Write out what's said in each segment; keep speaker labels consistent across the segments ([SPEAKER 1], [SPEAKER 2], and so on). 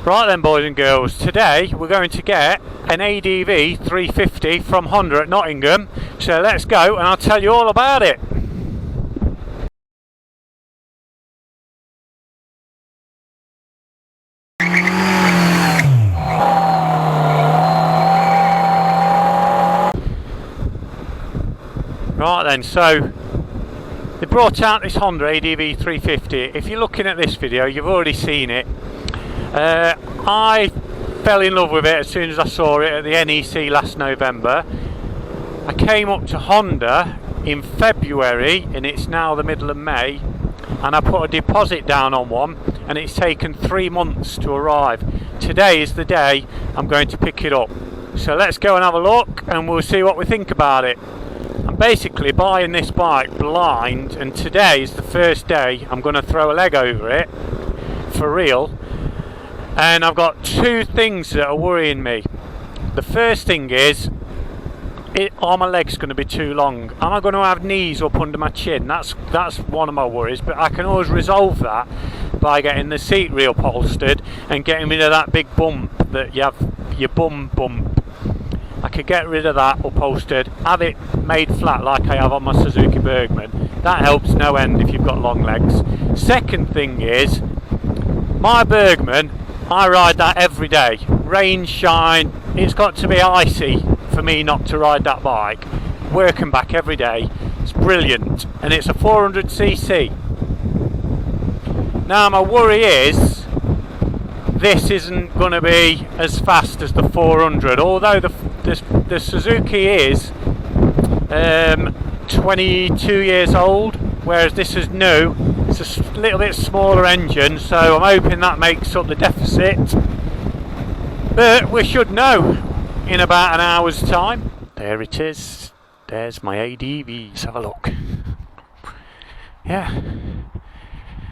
[SPEAKER 1] Right then, boys and girls, today we're going to get an ADV 350 from Honda at Nottingham, so let's go and I'll tell you all about it. Right then, so they brought out this Honda ADV 350. If you're looking at this video, you've already seen it. I fell in love with it as soon as I saw it at the NEC last November. I came up to Honda in February and it's now the middle of May, and I put a deposit down on one and it's taken 3 months to arrive. Today is the day I'm going to pick it up. So let's go and have a look and we'll see what we think about it. I'm basically buying this bike blind, and today is the first day I'm going to throw a leg over it for real. And I've got two things that are worrying me. The first thing is, are my legs going to be too long? Am I going to have knees up under my chin? That's one of my worries, but I can always resolve that by getting the seat reupholstered and getting rid of that big bump that you have, your bum bump. I could get rid of that upholstered, have it made flat like I have on my Suzuki Bergman. That helps no end if you've got long legs. Second thing is, my Bergman, I ride that every day. Rain, shine, it's got to be icy for me not to ride that bike. Work and back every day. It's brilliant. And it's a 400cc. Now my worry is, this isn't going to be as fast as the 400. Although the Suzuki is 22 years old, whereas this is new. It's a little bit smaller engine, so I'm hoping that makes up the deficit. But we should know in about an hour's time. There it is. There's my ADV. Let's have a look. Yeah.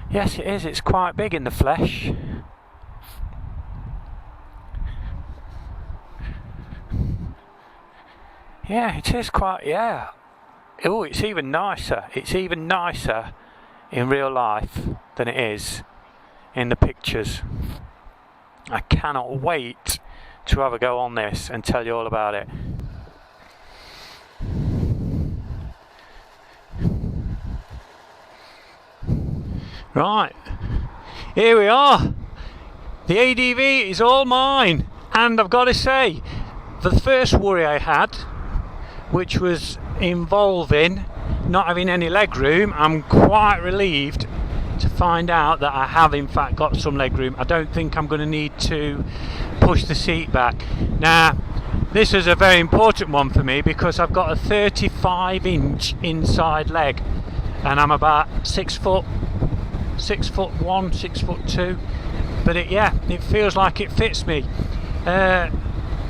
[SPEAKER 1] Yes, it is. It's quite big in the flesh. Yeah, it is quite, yeah. Oh, it's even nicer. It's even nicer in real life than it is in the pictures. I cannot wait to have a go on this and tell you all about it. Right, here we are. The ADV is all mine, and I've got to say, the first worry I had, which was involving not having any leg room, I'm quite relieved to find out that I have in fact got some leg room. I don't think I'm going to need to push the seat back. Now this is a very important one for me because I've got a 35-inch inside leg and I'm about 6 foot 1, 6 foot 2, but it feels like it fits me. I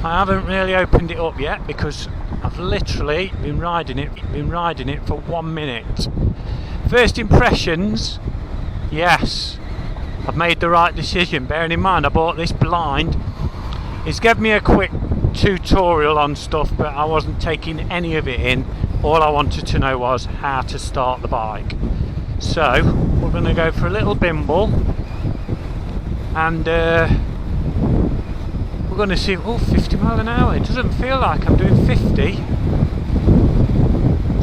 [SPEAKER 1] haven't really opened it up yet because I've literally been riding it for 1 minute. First impressions, yes, I've made the right decision. Bearing in mind I bought this blind. It's given me a quick tutorial on stuff, but I wasn't taking any of it in. All I wanted to know was how to start the bike. So we're going to go for a little bimble, and we're going to see. Oh, 50 mile an hour. It doesn't feel like I'm doing 50.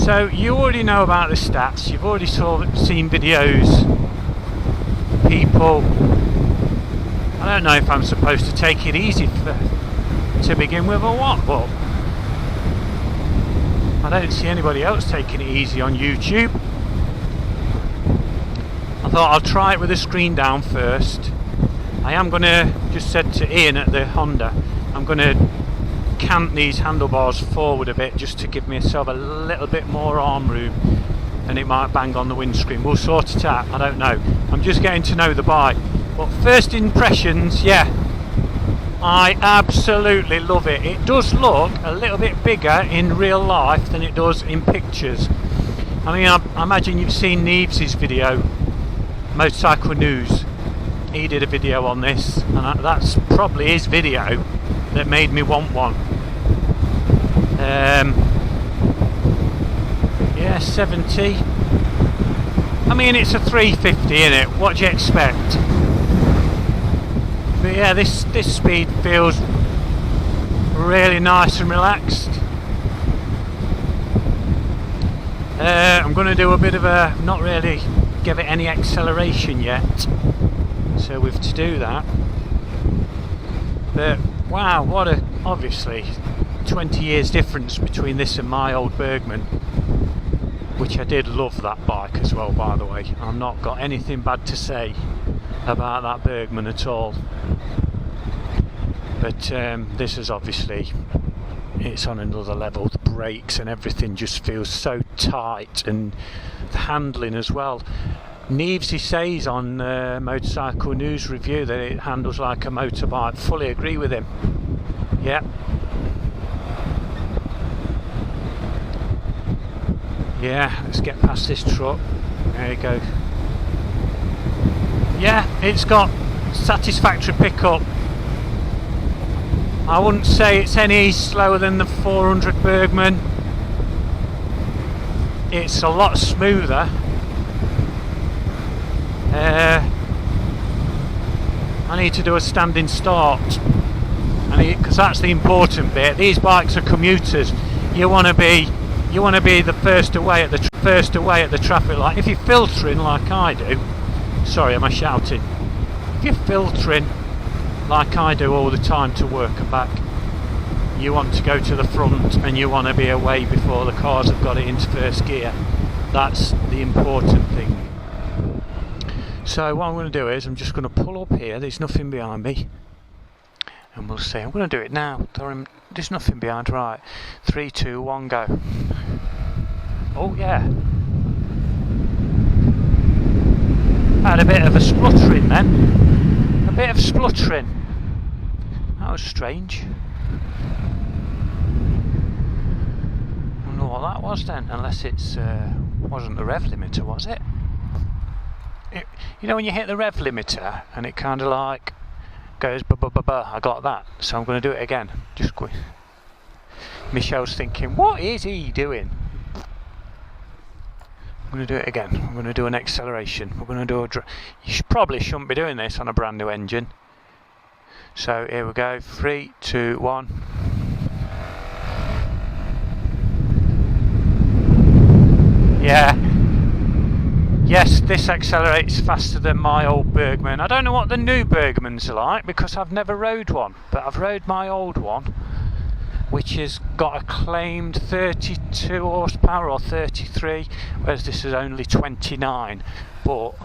[SPEAKER 1] So you already know about the stats. You've already seen videos. People. I don't know if I'm supposed to take it easy to begin with or what, but I don't see anybody else taking it easy on YouTube. I thought I'll try it with the screen down first. I am going to, just said to Ian at the Honda, I'm going to cant these handlebars forward a bit just to give myself a little bit more arm room, and it might bang on the windscreen. We'll sort it out, I don't know. I'm just getting to know the bike. But first impressions, yeah, I absolutely love it. It does look a little bit bigger in real life than it does in pictures. I mean, I imagine you've seen Neves' video, Motorcycle News. He did a video on this, and that's probably his video that made me want one. Yeah, 70. I mean, it's a 350, innit? What do you expect? But yeah, this speed feels really nice and relaxed. I'm going to do a bit of a, not really give it any acceleration yet, so we've to do that. But wow, what a, obviously 20 years difference between this and my old Bergman, which I did love that bike as well, by the way. I've not got anything bad to say about that Bergman at all. But this is obviously, it's on another level. The brakes and everything just feels so tight, and the handling as well. Neves says on Motorcycle News Review that it handles like a motorbike. Fully agree with him. Yeah. Yeah, let's get past this truck. There you go. Yeah, it's got satisfactory pickup. I wouldn't say it's any slower than the 400 Bergman. It's a lot smoother. I need to do a standing start, because that's the important bit. These bikes are commuters. You want to be the first away at the traffic light. If you're filtering like I do, sorry, am I shouting? If you're filtering like I do all the time to work and back, you want to go to the front and you want to be away before the cars have got it into first gear. That's the important thing. So what I'm going to do is I'm just going to pull up here. There's nothing behind me, and we'll see. I'm going to do it now. There's nothing behind. Right, 3, 2, 1, go. Oh yeah, had a bit of a spluttering then. A bit of spluttering. That was strange. I don't know what that was then, unless it's wasn't the rev limiter, was it? You know when you hit the rev limiter and it kind of like goes ba ba ba ba. I got that, so I'm going to do it again. Just quick. Michelle's thinking, what is he doing? I'm going to do it again. I'm going to do an acceleration. We're going to do a. You probably shouldn't be doing this on a brand new engine. So here we go. 3, 2, 1. Yeah. Yes, this accelerates faster than my old Bergman. I don't know what the new Bergmans are like because I've never rode one, but I've rode my old one, which has got a claimed 32 horsepower or 33, whereas this is only 29. But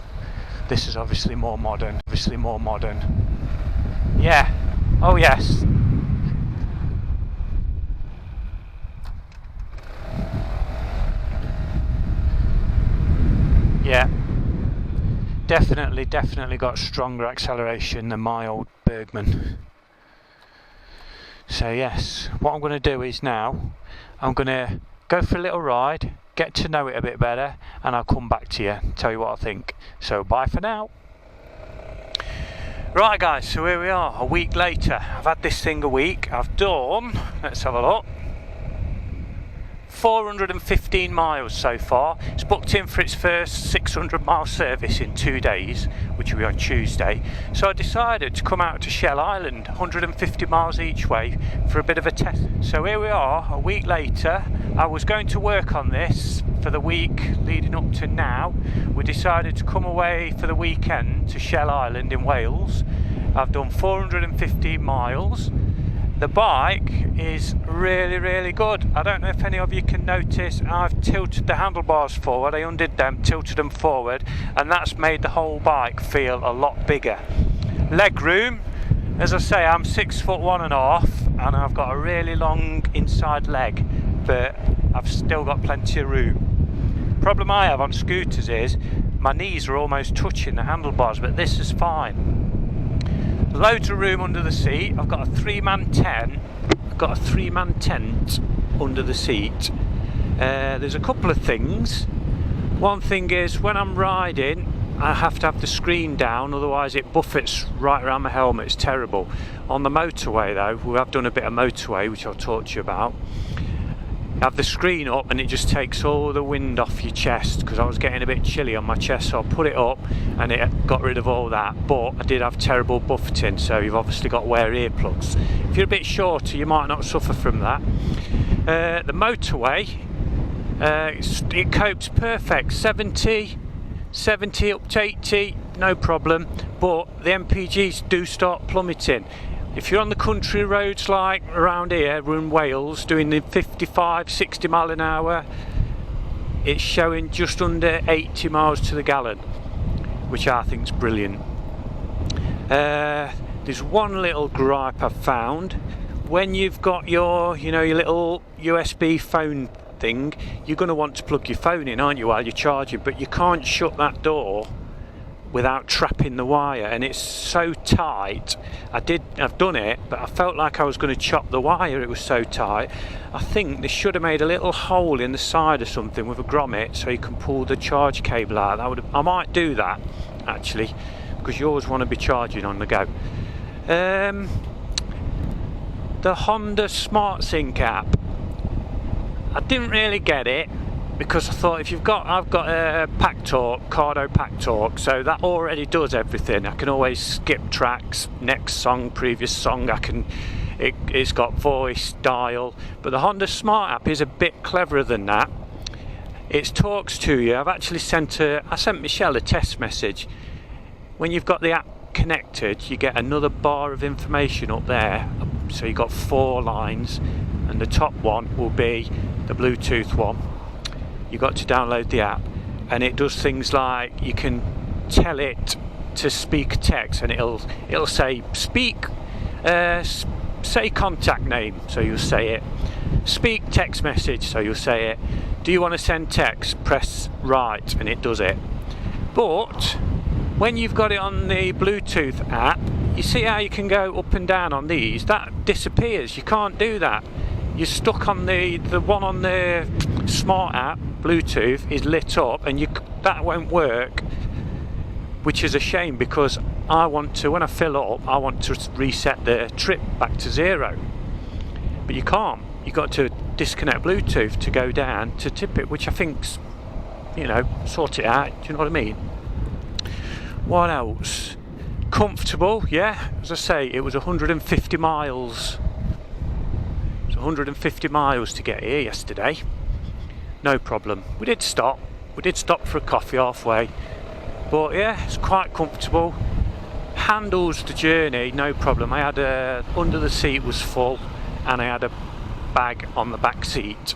[SPEAKER 1] this is obviously more modern. Yeah. Oh yes. Yeah, definitely got stronger acceleration than my old Bergman. So yes, what I'm going to do is now I'm going to go for a little ride, get to know it a bit better, and I'll come back to you and tell you what I think. So bye for now. Right guys, so here we are, a week later. I've had this thing a week. I've done, let's have a look, 415 miles so far. It's booked in for its first 600 mile service in 2 days, which will be on Tuesday. So I decided to come out to Shell Island, 150 miles each way, for a bit of a test. So here we are, a week later. I was going to work on this for the week leading up to now. We decided to come away for the weekend to Shell Island in Wales. I've done 415 miles. The bike is really good. I don't know if any of you can notice, I've tilted the handlebars forward. I undid them, tilted them forward, and that's made the whole bike feel a lot bigger. Leg room, as I say, I'm 6'1.5", and I've got a really long inside leg, but I've still got plenty of room. Problem I have on scooters is my knees are almost touching the handlebars, but this is fine. Loads of room under the seat. I've got a three-man tent. Under the seat. There's a couple of things. One thing is, when I'm riding, I have to have the screen down, otherwise it buffets right around my helmet. It's terrible. On the motorway though, we have done a bit of motorway, which I'll talk to you about. have the screen up and it just takes all the wind off your chest, because I was getting a bit chilly on my chest, so I put it up and it got rid of all that. But I did have terrible buffeting, so you've obviously got to wear earplugs. If you're a bit shorter, you might not suffer from that. The motorway, it copes perfect, 70 up to 80, no problem, but the MPGs do start plummeting. If you're on the country roads like around here, we're in Wales, doing the 55, 60 mile an hour, it's showing just under 80 miles to the gallon, which I think is brilliant. There's one little gripe I've found. When you've got your little USB phone thing, you're going to want to plug your phone in, aren't you, while you're charging, but you can't shut that door without trapping the wire, and it's so tight. I've done it, but I felt like I was going to chop the wire, it was so tight. I think they should have made a little hole in the side or something with a grommet so you can pull the charge cable out. I might do that actually, because you always want to be charging on the go. The Honda SmartSync app, I didn't really get it, because I thought I've got a PackTalk, Cardo PackTalk, so that already does everything. I can always skip tracks, next song, previous song. It's got voice, dial, but the Honda Smart app is a bit cleverer than that. It talks to you. I've actually sent Michelle a test message. When you've got the app connected, you get another bar of information up there. So you've got 4 lines, and the top one will be the Bluetooth one. You've got to download the app, and it does things like you can tell it to speak text, and it'll say speak, say contact name, so you'll say it. Speak text message, so you'll say it. Do you want to send text? Press right, and it does it. But when you've got it on the Bluetooth app, you see how you can go up and down on these? That disappears. You can't do that. You're stuck on the one on the Smart app. Bluetooth is lit up, and that won't work, which is a shame, because when I fill up, I want to reset the trip back to 0, but you can't. You've got to disconnect Bluetooth to go down to tip it, which I think's, sort it out. Do you know what I mean? What else? Comfortable, yeah. As I say, it was 150 miles. It was 150 miles to get here yesterday. No problem. We did stop for a coffee halfway, but yeah, it's quite comfortable. Handles the journey, no problem. I had under the seat was full, and I had a bag on the back seat,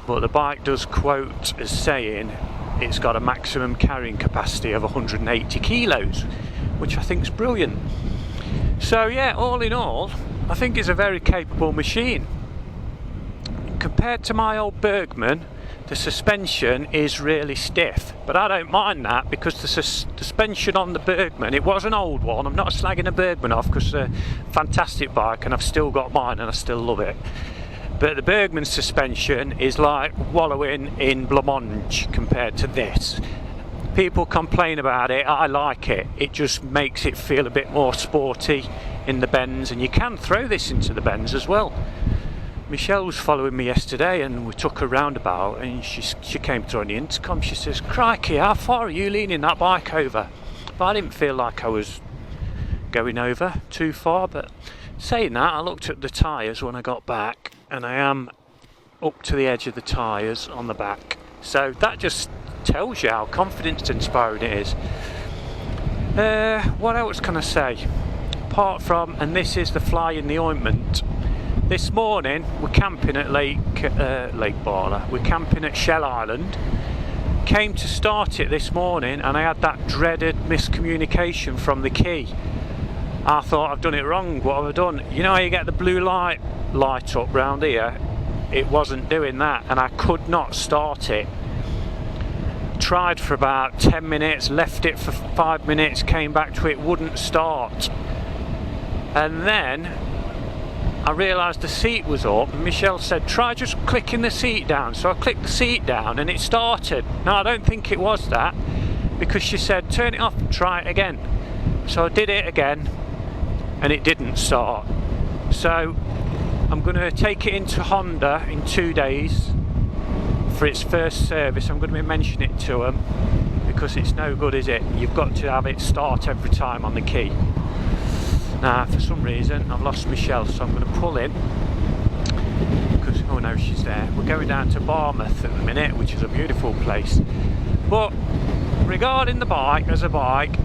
[SPEAKER 1] but the bike does quote as saying it's got a maximum carrying capacity of 180 kilos, which I think is brilliant. So yeah, all in all, I think it's a very capable machine. Compared to my old Bergman, the suspension is really stiff, but I don't mind that, because the suspension on the Bergman, it was an old one. I'm not slagging a Bergman off, because it's a fantastic bike and I've still got mine and I still love it. But the Bergman suspension is like wallowing in blancmange compared to this. People complain about it, I like it. It just makes it feel a bit more sporty in the bends, and you can throw this into the bends as well. Michelle was following me yesterday, and we took a roundabout, and she came through on the intercom. She says, "Crikey, how far are you leaning that bike over?" But I didn't feel like I was going over too far. But saying that, I looked at the tyres when I got back, and I am up to the edge of the tyres on the back. So that just tells you how confidence inspiring it is. What else can I say? Apart from, and this is the fly in the ointment, this morning we're camping at Lake Barla. We're camping at Shell Island. Came to start it this morning, and I had that dreaded miscommunication from the key. I thought, I've done it wrong. What have I done? You know how you get the blue light up round here? It wasn't doing that, and I could not start it. Tried for about 10 minutes, left it for 5 minutes, came back to it, wouldn't start. And then I realised the seat was up, and Michelle said, try just clicking the seat down. So I clicked the seat down and it started. Now I don't think it was that, because she said turn it off and try it again. So I did it again and it didn't start. So I'm going to take it into Honda in 2 days for its first service. I'm going to be mentioning it to them because it's no good, is it? You've got to have it start every time on the key. Now, for some reason, I've lost Michelle, so I'm going to pull in. Because, oh no, she's there. We're going down to Barmouth at the minute, which is a beautiful place. But regarding the bike as a bike,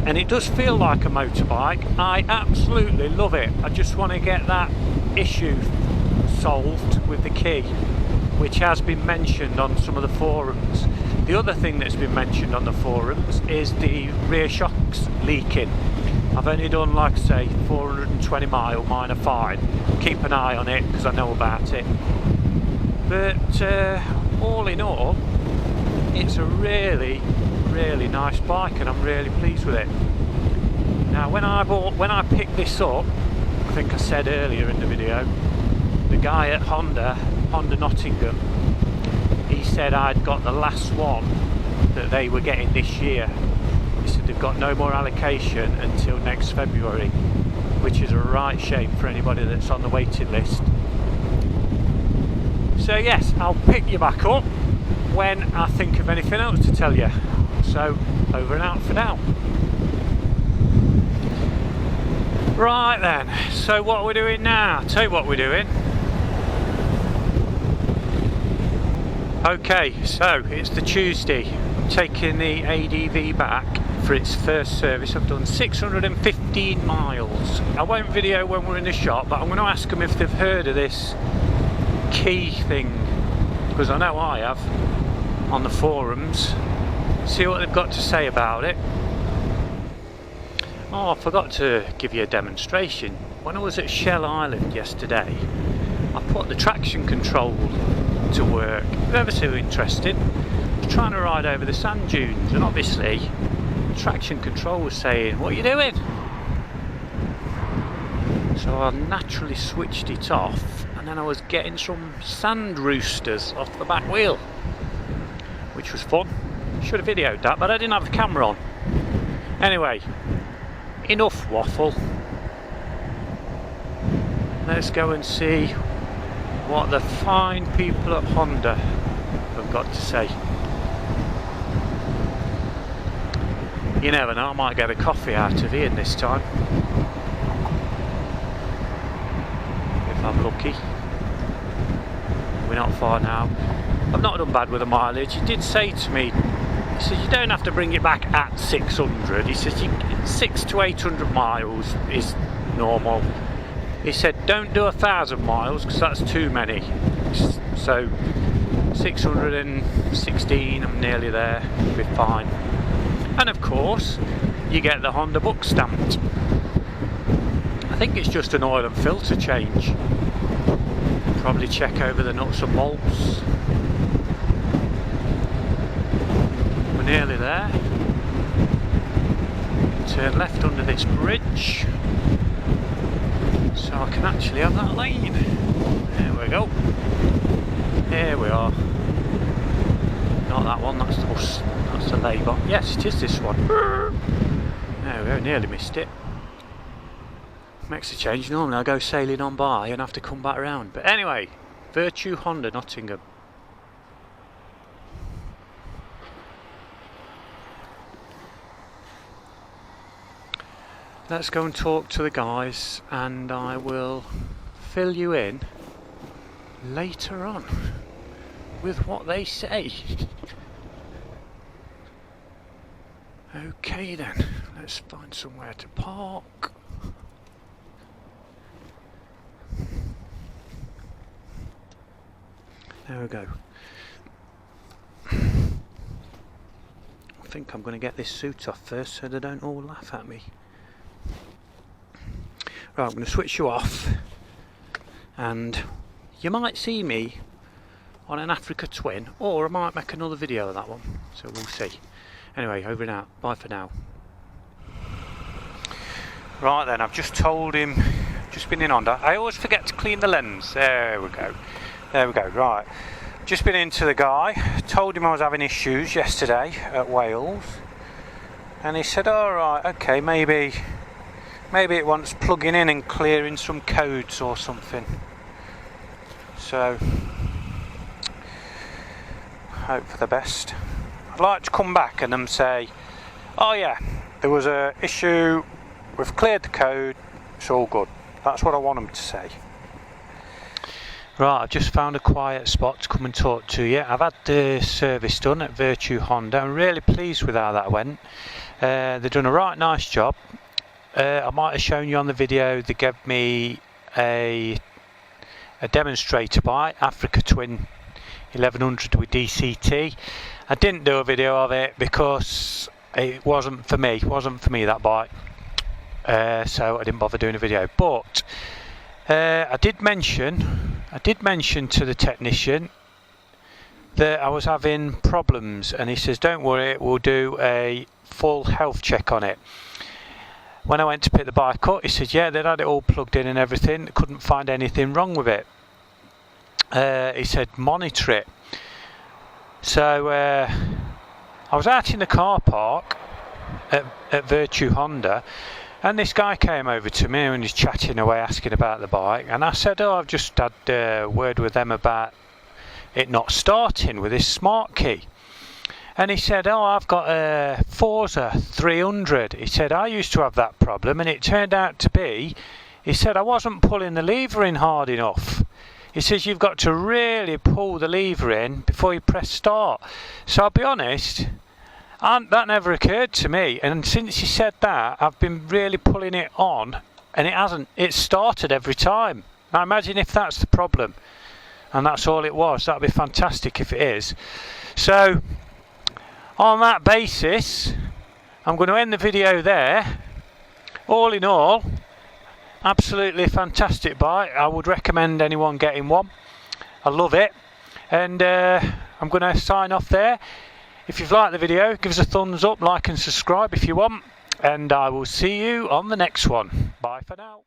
[SPEAKER 1] and it does feel like a motorbike, I absolutely love it. I just want to get that issue solved with the key, which has been mentioned on some of the forums. The other thing that's been mentioned on the forums is the rear shocks leaking. I've only done, like I say, 420 mile, mine are fine. Keep an eye on it because I know about it. But all in all, it's a really nice bike and I'm really pleased with it. Now when I picked this up, I think I said earlier in the video, the guy at Honda Nottingham, he said I'd got the last one that they were getting this year. He said they've got no more allocation until next February, which is a right shame for anybody that's on the waiting list. So yes, I'll pick you back up when I think of anything else to tell you. So over and out for now. Right then, so what we're doing now, I'll tell you what we're doing. Okay, so it's the Tuesday. I'm taking the ADV back for its first service. I've done 615 miles. I won't video when we're in the shop, but I'm going to ask them if they've heard of this key thing, because I know I have, on the forums. See what they've got to say about it. Oh, I forgot to give you a demonstration. When I was at Shell Island yesterday, I put the traction control to work. Ever so interesting. I was trying to ride over the sand dunes, and obviously traction control was saying, "What are you doing?" So I naturally switched it off, and then I was getting some sand roosters off the back wheel, which was fun. Should have videoed that, but I didn't have the camera on. Anyway, enough waffle. Let's go and see what the fine people at Honda have got to say. You never know, I might get a coffee out of Ian this time, if I'm lucky. We're not far now. I've not done bad with the mileage. He did say to me, he says you don't have to bring it back at 600. He says 600 to 800 miles is normal. He said don't do 1,000 miles because that's too many. So 616, I'm nearly there, we'll be fine. And of course you get the Honda book stamped. I think it's just an oil and filter change. Probably check over the nuts and bolts. We're nearly there. Turn left under this bridge, so I can actually have that lane. There we go. Here we are. Not that one, that's us. That's the Labour. Yes, it is this one. There we go, nearly missed it. Makes a change. Normally I go sailing on by and have to come back around. But anyway, Virtue Honda Nottingham. Let's go and talk to the guys, and I will fill you in later on with what they say. Okay then, let's find somewhere to park. There we go. I think I'm going to get this suit off first so they don't all laugh at me. Right, I'm going to switch you off, and you might see me on an Africa Twin, or I might make another video of that one, so we'll see. Anyway, over and out. Bye for now. Right then, I've just told him, just been in Honda. I always forget to clean the lens. There we go. There we go. Right. Just been into the guy, told him I was having issues yesterday at Wales, and he said, alright, okay, maybe it wants plugging in and clearing some codes or something. So hope for the best. I'd like to come back and them say, oh yeah, there was a issue, we've cleared the code, it's all good. That's what I want them to say. Right, I've just found a quiet spot to come and talk to you. I've had the service done at Virtue Honda. I'm really pleased with how that went. They've done a right nice job. I might have shown you on the video, they gave me a demonstrator bike, Africa Twin 1100 with DCT. I didn't do a video of it because it wasn't for me, that bike. So I didn't bother doing a video. But I did mention to the technician that I was having problems, and he says, don't worry, we'll do a full health check on it. When I went to pick the bike up, he said, yeah, they'd had it all plugged in and everything, couldn't find anything wrong with it. He said, monitor it. So I was out in the car park at Virtue Honda, and this guy came over to me and he's chatting away, asking about the bike, and I said, oh, I've just had a word with them about it not starting with this smart key. And he said, oh, I've got a Forza 300. He said, I used to have that problem, and it turned out to be, he said, I wasn't pulling the lever in hard enough. He says, you've got to really pull the lever in before you press start. So I'll be honest, that never occurred to me. And since he said that, I've been really pulling it on, and it hasn't. It's started every time. Now imagine if that's the problem, and that's all it was. That'd be fantastic if it is. So on that basis, I'm going to end the video there. All in all, absolutely fantastic bike. I would recommend anyone getting one. I love it. And I'm going to sign off there. If you've liked the video, give us a thumbs up, like and subscribe if you want. And I will see you on the next one. Bye for now.